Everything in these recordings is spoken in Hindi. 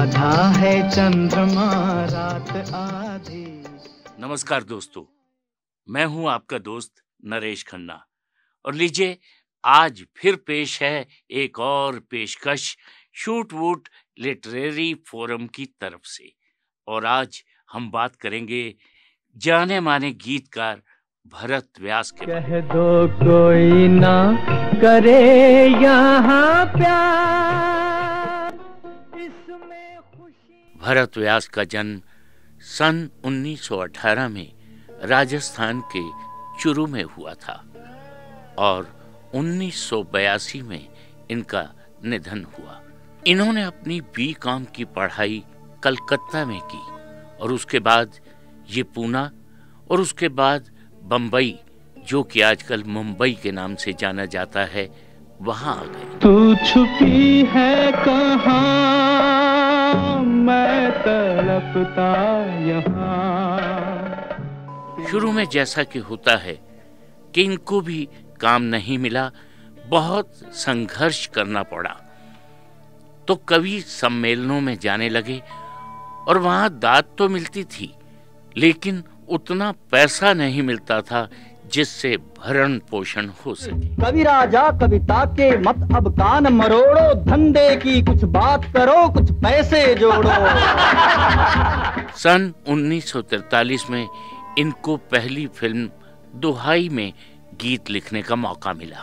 आधा है चंद्रमा रात आधी। नमस्कार दोस्तों, मैं हूं आपका दोस्त नरेश खन्ना और लीजिए आज फिर पेश है एक और पेशकश शूट वूट लिटरेरी फोरम की तरफ से। और आज हम बात करेंगे जाने माने गीतकार भरत व्यास के बारे में। कह दो कोई ना करे यहाँ प्यार, इसमें खुशी। भरत व्यास का जन्म सन 1918 में राजस्थान के चुरू में हुआ था और 1982 में इनका निधन हुआ। इन्होंने अपनी B.Com की पढ़ाई कलकत्ता में की और उसके बाद ये पूना और उसके बाद बम्बई, जो कि आजकल मुंबई के नाम से जाना जाता है, वहां आ गए। तू छुपी है कहाँ, मैं तड़पता यहाँ। शुरू में जैसा कि होता है कि इनको भी काम नहीं मिला, बहुत संघर्ष करना पड़ा, तो कवि सम्मेलनों में जाने लगे और वहां दाद तो मिलती थी लेकिन उतना पैसा नहीं मिलता था जिससे भरण पोषण हो सके। कवि राजा कविता के मत अब कान मरोड़ो, धंधे की कुछ बात करो, कुछ पैसे जोड़ो। सन 1943 में इनको पहली फिल्म दुहाई में गीत लिखने का मौका मिला।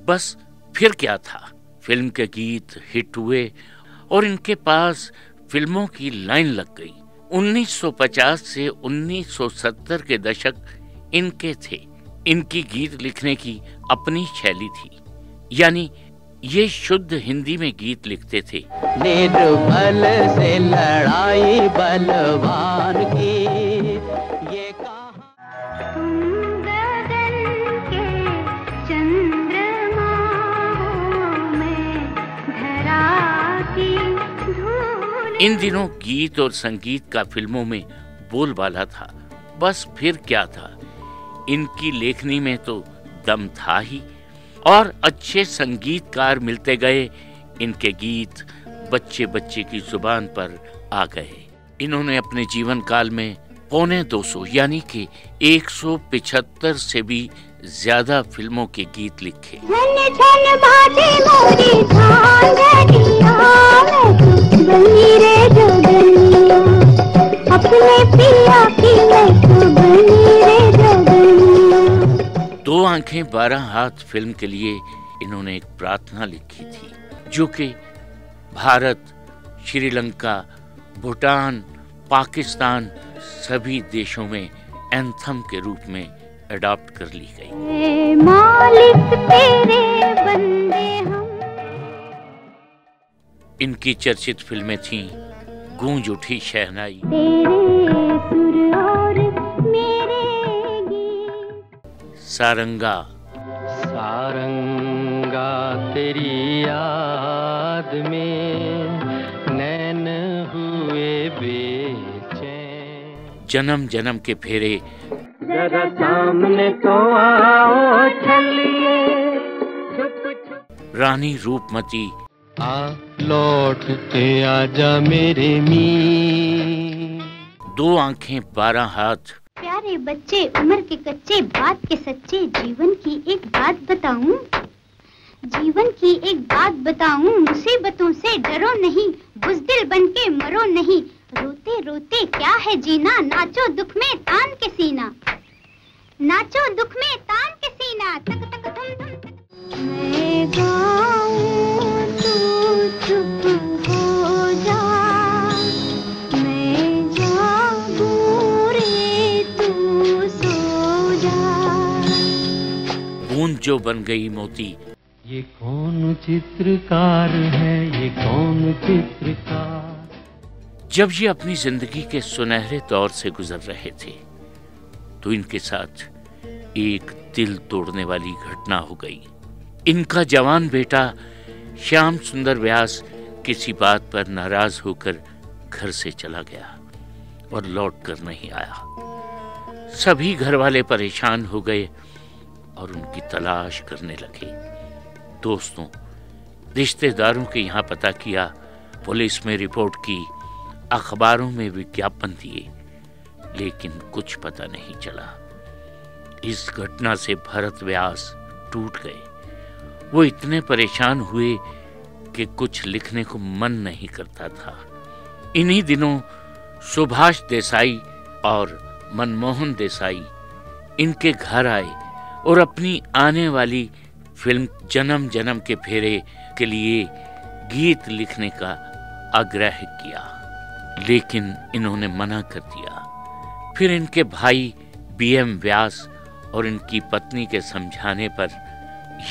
बस फिर क्या था, फिल्म के गीत हिट हुए और इनके पास फिल्मों की लाइन लग गई। 1950 से 1970 के दशक इनके थे। इनकी गीत लिखने की अपनी शैली थी, यानी ये शुद्ध हिंदी में गीत लिखते थे। निर्बल से लड़ाई बलवान की, ये इन दिनों गीत और संगीत का फिल्मों में बोलबाला था। बस फिर क्या था, इनकी लेखनी में तो दम था ही और अच्छे संगीतकार मिलते गए। इनके गीत बच्चे बच्चे की जुबान पर आ गए। इन्होंने अपने जीवन काल में 250 यानी कि 175 से भी ज्यादा फिल्मों के गीत लिखे। दो आंखें 12 हाथ फिल्म के लिए इन्होंने एक प्रार्थना लिखी थी, जो कि भारत, श्रीलंका, भूटान, पाकिस्तान सभी देशों में एंथम के रूप में अडॉप्ट कर ली गई। मालिक तेरे बंदे हम। इनकी चर्चित फिल्में थीं गूंज उठी शहनाई, तेरे सुर और मेरे गीत, सारंगा, सारंगा तेरी याद में नैन हुए बेचैन। जन्म जन्म के फेरे, जरा सामने तो आओ चलिए, छुप छुप। रानी रूपमती, आ लौट के आजा मेरे मी। दो आंखें 12 हाथ, प्यारे बच्चे उम्र के कच्चे, बात के सच्चे, जीवन की एक बात बताऊं, जीवन की एक बात बताऊं, मुसीबतों से डरो नहीं, बुज़दिल बन के मरो नहीं, रोते रोते क्या है जीना, नाचो दुख में तान के सीना, नाचो दुख में तान के सीना, तक तक धुम धुम तक। मैं गाऊं तू चुप हो जा, मैं जागूं रे तू सो जा। बूंद जो बन गई मोती, ये कौन चित्रकार है, ये कौन चित्रकार। जब ये अपनी जिंदगी के सुनहरे दौर से गुजर रहे थे तो इनके साथ एक दिल तोड़ने वाली घटना हो गई। इनका जवान बेटा श्याम सुंदर व्यास किसी बात पर नाराज होकर घर से चला गया और लौट कर नहीं आया। सभी घर वाले परेशान हो गए और उनकी तलाश करने लगे। दोस्तों, रिश्तेदारों के यहाँ पता किया पुलिस में रिपोर्ट की, अखबारों में विज्ञापन दिए, लेकिन कुछ पता नहीं चला। इस घटना से भरत व्यास टूट गए। वो इतने परेशान हुए कि कुछ लिखने को मन नहीं करता था। इन्हीं दिनों सुभाष देसाई और मनमोहन देसाई इनके घर आए और अपनी आने वाली फिल्म जन्म जन्म के फेरे के लिए गीत लिखने का आग्रह किया, लेकिन इन्होंने मना कर दिया। फिर इनके भाई बीएम व्यास और इनकी पत्नी के समझाने पर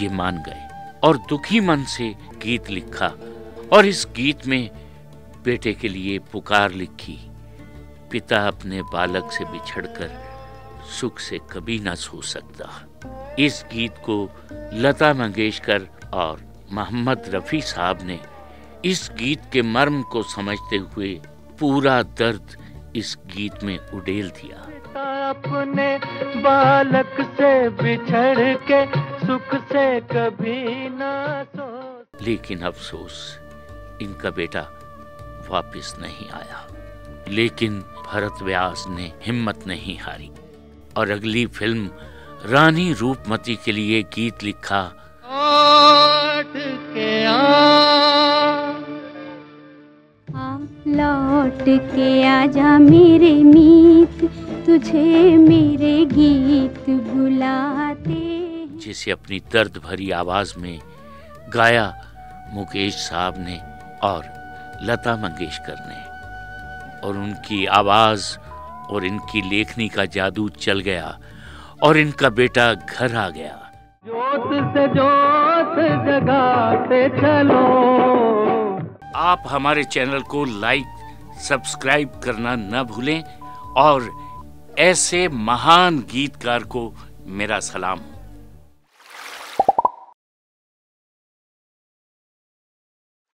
ये मान गए और दुखी मन से गीत लिखा। और इस गीत में बेटे के लिए पुकार लिखी। पिता अपने बालक से बिछड़कर सुख से कभी ना सो सकता। इस गीत को लता मंगेशकर और मोहम्मद रफी साहब ने इस गीत के मर्म को समझते हुए पूरा दर्द इस गीत में उड़ेल दिया। अपने बालक से बिछड़ के सुख से कभी ना सो। लेकिन अफसोस, इनका बेटा वापस नहीं आया। लेकिन भरत व्यास ने हिम्मत नहीं हारी और अगली फिल्म रानी रूपमती के लिए गीत लिखा। लौट के आजा मेरे मीत, तुझे मेरे गीत बुलाते। जिसे अपनी दर्द भरी आवाज में गाया मुकेश साहब ने और लता मंगेशकर ने, और उनकी आवाज और इनकी लेखनी का जादू चल गया और इनका बेटा घर आ गया। जोत से जोत जगाते चलो। आप हमारे चैनल को लाइक, सब्सक्राइब करना न भूलें और ऐसे महान गीतकार को मेरा सलाम।